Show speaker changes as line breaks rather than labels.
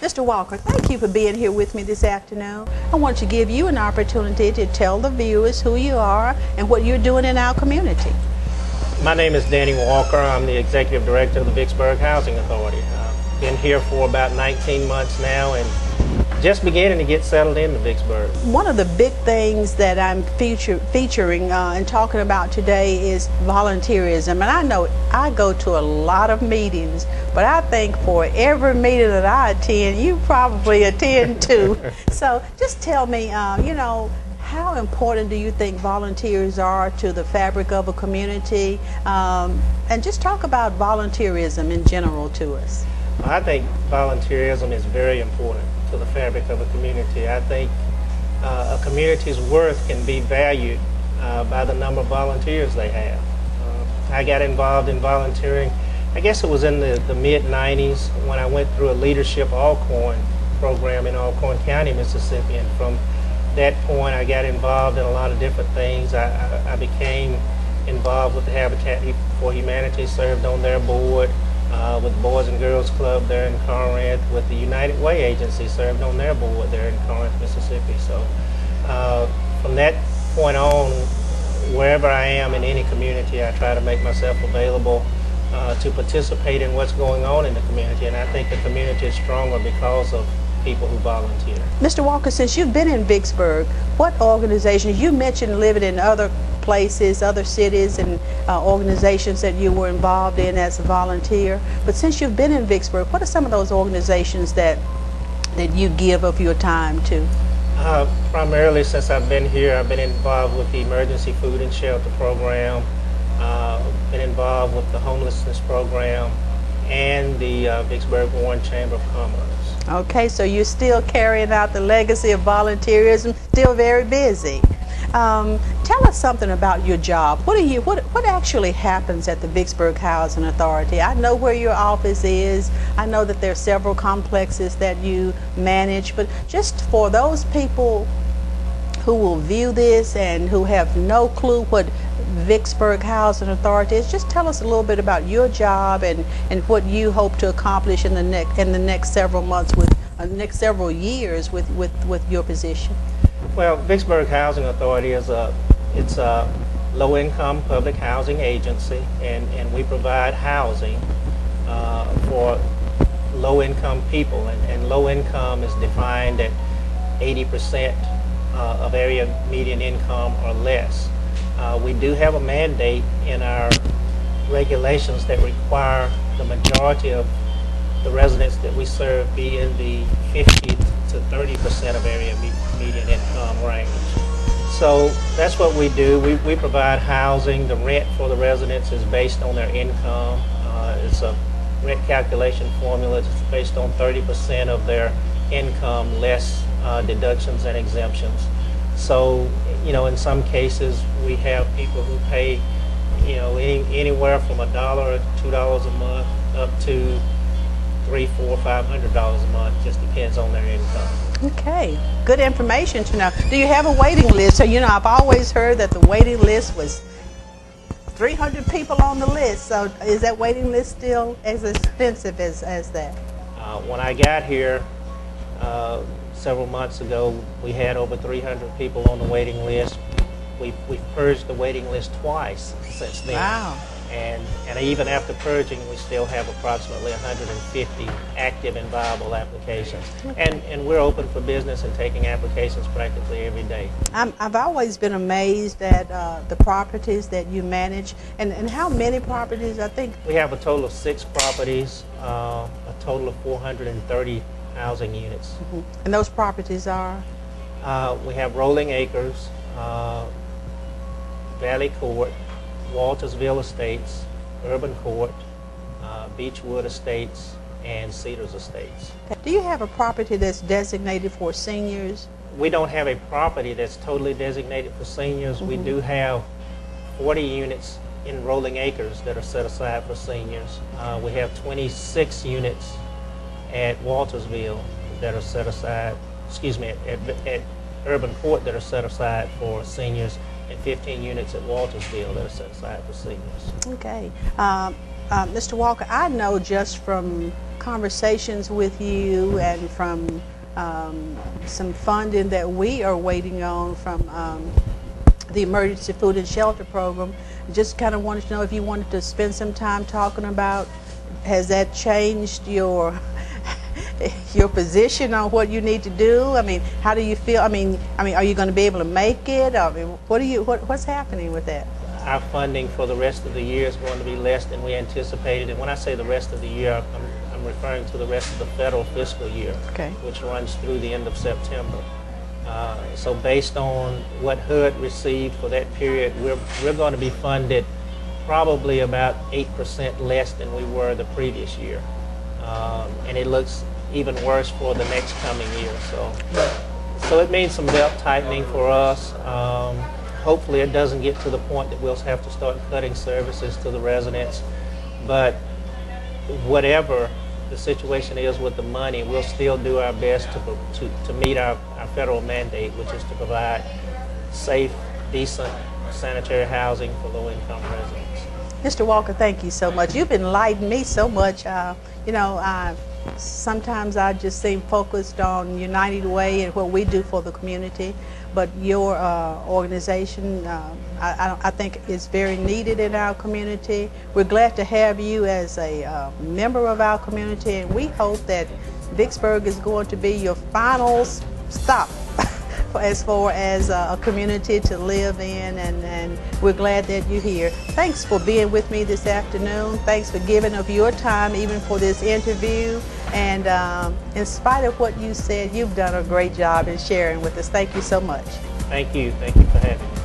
Mr. Walker, thank you for being here with me this afternoon. I want to give you an opportunity to tell the viewers who you are and what you're doing in our community.
My name is Dannie Walker. I'm the Executive Director of the Vicksburg Housing Authority. I've been here for about 19 months now and just beginning to get settled into Vicksburg.
One of the big things that I'm featuring and talking about today is volunteerism. And I know I go to a lot of meetings, but I think for every meeting that I attend, you probably attend too. So just tell me, you know, how important do you think volunteers are to the fabric of a community? And just talk about volunteerism in general to us.
I think volunteerism is very important to the fabric of a community. I think a community's worth can be valued by the number of volunteers they have. I got involved in volunteering, I guess it was in the mid-90s when I went through a leadership Alcorn program in Alcorn County, Mississippi, and from that point I got involved in a lot of different things. I became involved with the Habitat for Humanity, served on their board, with the Boys and Girls Club there in Corinth, with the United Way Agency, served on their board there in Corinth, Mississippi. So from that point on, wherever I am in any community, I try to make myself available to participate in what's going on in the community, and I think the community is stronger because of people who volunteer.
Mr. Walker, since you've been in Vicksburg, what organizations, you mentioned living in other places, other cities and organizations that you were involved in as a volunteer, but since you've been in Vicksburg, what are some of those organizations that you give of your time to?
Primarily since I've been here, I've been involved with the Emergency Food and Shelter Program, been involved with the Homelessness Program, and the Vicksburg Warren Chamber of Commerce.
Okay, so you're still carrying out the legacy of volunteerism, still very busy. Tell us something about your job. What actually happens at the Vicksburg Housing Authority? I know where your office is. I know that there are several complexes that you manage, but just for those people who will view this and who have no clue what Vicksburg Housing Authority is, just tell us a little bit about your job and what you hope to accomplish in the next several months, with next several years with your position.
Well, Vicksburg Housing Authority is a low-income public housing agency, and we provide housing for low-income people, and low income is defined at 80% of area median income or less. We do have a mandate in our regulations that require the majority of the residents that we serve be in the 50 to 30% of area median income range. So that's what we do. We provide housing. The rent for the residents is based on their income. It's a rent calculation formula. It's based on 30% of their income less deductions and exemptions. So, you know, in some cases we have people who pay, you know, anywhere from $1 or $2 a month up to $300, $400, $500 a month. Just depends on their income.
Okay, good information to know. Do you have a waiting list? So, you know, I've always heard that the waiting list was 300 people on the list. So is that waiting list still as expensive as that?
When I got here several months ago, we had over 300 people on the waiting list. We've purged the waiting list twice since then.
Wow.
And even after purging, we still have approximately 150 active and viable applications.
Okay.
And we're open for business and taking applications practically every day.
I've always been amazed at the properties that you manage. And how many properties? I think
we have a total of 6 properties, a total of 430 housing units.
Mm-hmm. And those properties are?
We have Rolling Acres, Valley Court, Waltersville Estates, Urban Court, Beechwood Estates, and Cedars Estates.
Do you have a property that's designated for seniors?
We don't have a property that's totally designated for seniors. Mm-hmm. We do have 40 units in Rolling Acres that are set aside for seniors. We have 26 units at Waltersville that are set aside, at Urban Court that are set aside for seniors, and 15 units at Waltersville that are set aside for seniors.
Okay. Mr. Walker, I know just from conversations with you and from some funding that we are waiting on from the Emergency Food and Shelter Program. Just kind of wanted to know if you wanted to spend some time talking about, has that changed your position on what you need to do? I mean, how do you feel? I mean, are you going to be able to make it? I mean, what's happening with that?
Our funding for the rest of the year is going to be less than we anticipated. And when I say the rest of the year, I'm referring to the rest of the federal fiscal year,
okay,
which runs through the end of September. So based on what HUD received for that period, we're going to be funded probably about 8% less than we were the previous year. And it looks even worse for the next coming year. So it means some belt tightening for us. Hopefully it doesn't get to the point that we'll have to start cutting services to the residents. But whatever the situation is with the money, we'll still do our best to meet our federal mandate, which is to provide safe, decent, sanitary housing for low-income residents.
Mr. Walker, thank you so much. You've enlightened me so much. You know, sometimes I just seem focused on United Way and what we do for the community, but your organization, I think, is very needed in our community. We're glad to have you as a member of our community, and we hope that Vicksburg is going to be your final stop as far as a community to live in, and we're glad that you're here. Thanks for being with me this afternoon. Thanks for giving of your time even for this interview. And in spite of what you said, you've done a great job in sharing with us. Thank you so much.
Thank you. Thank you for having me.